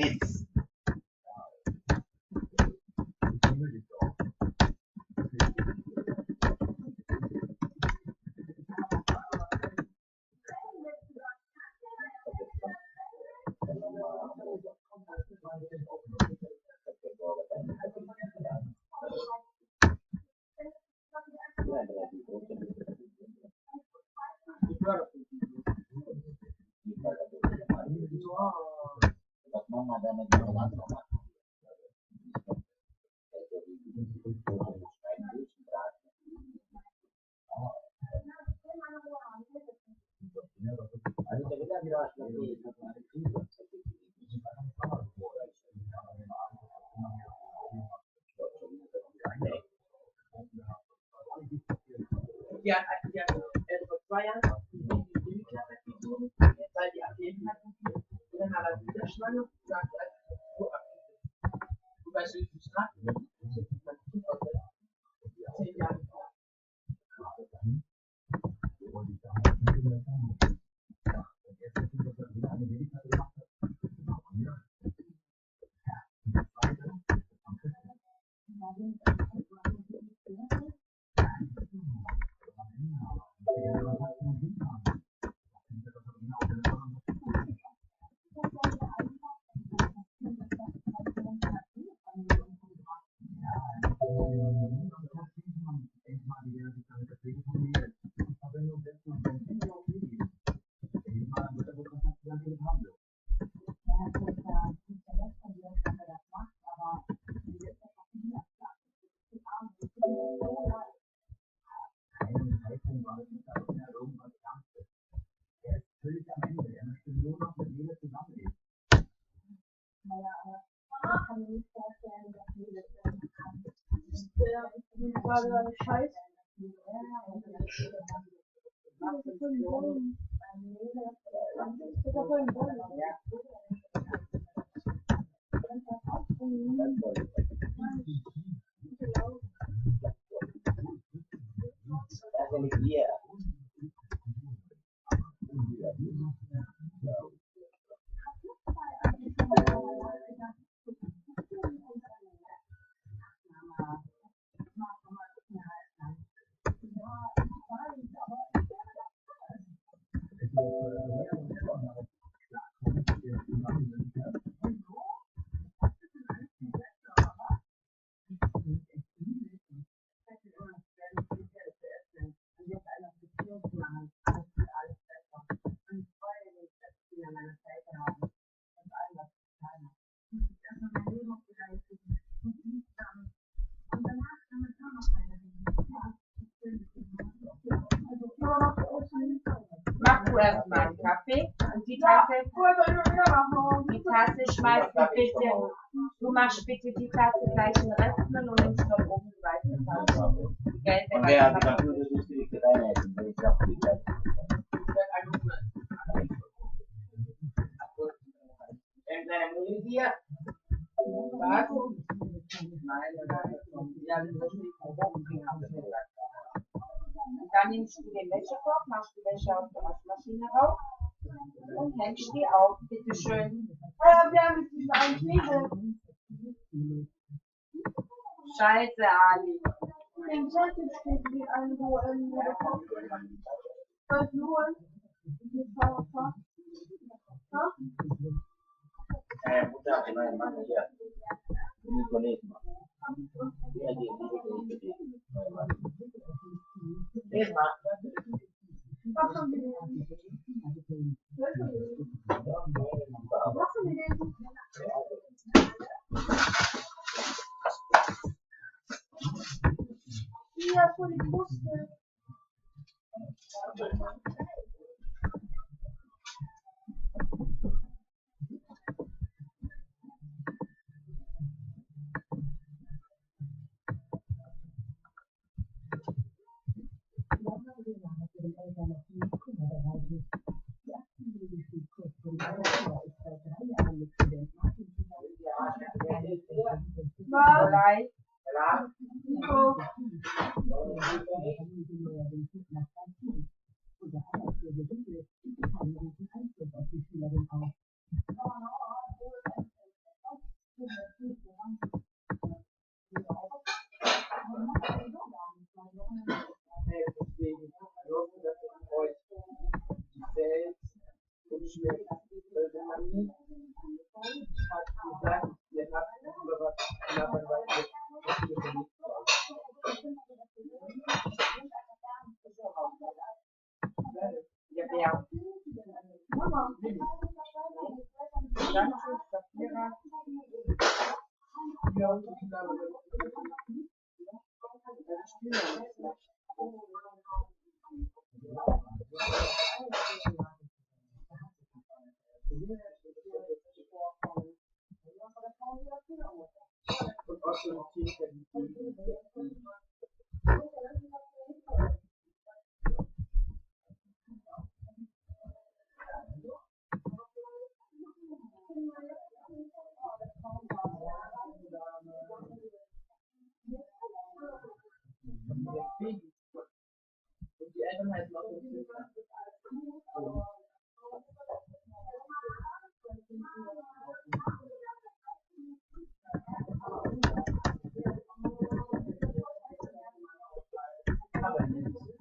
Witz. Die hat vor 2 Jahren die Klasse gegeben, weil die abgeben hatten. Und dann war er wieder schwanger und sagt, so abgeben. Wobei es die Straße ist, man Kind aus der 10 Jahren. Scheiße. Mach du erstmal einen Kaffee und die Tasse schmeißt du bitte, du machst bitte die Tasse gleich in den Restmüll und nimmst von oben die weiße Tasse. Die gelbe Und wer hat die Computer durchgelegt reinhalten, wenn ich auch die Zeit. Irgendeine Mühle hier? Was? Nein, ja, das ist nicht und dann nimmst du den Wäschekorb, machst die Wäsche aus der Waschmaschine raus und hängst die auf, bitteschön. Wir haben jetzt diesen einen Knebel. Scheiße, Ali. Den Zettel steht wie ein hohen. Was holen? Mutter hat meine Mann hier. Die Kollegen. Was haben die denn? Ja, vor die Kruste. Vielleicht. Ja. Mama. Dann tschüss, Safira. Ja, und die Kinder. Und auch so die und die Eltern heißen auch so. Aber nicht.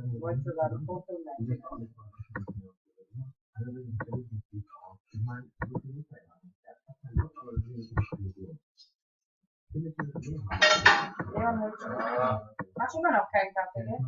Ich wollte sogar ein Foto nehmen. Ja, machst immer noch keinen Kaffee, ne?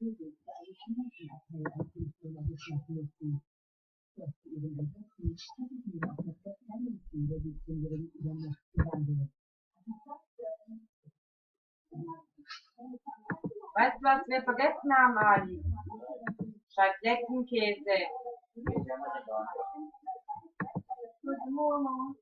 Weißt du, was wir vergessen haben, Ali? Scheiblettenkäse. Guten Morgen.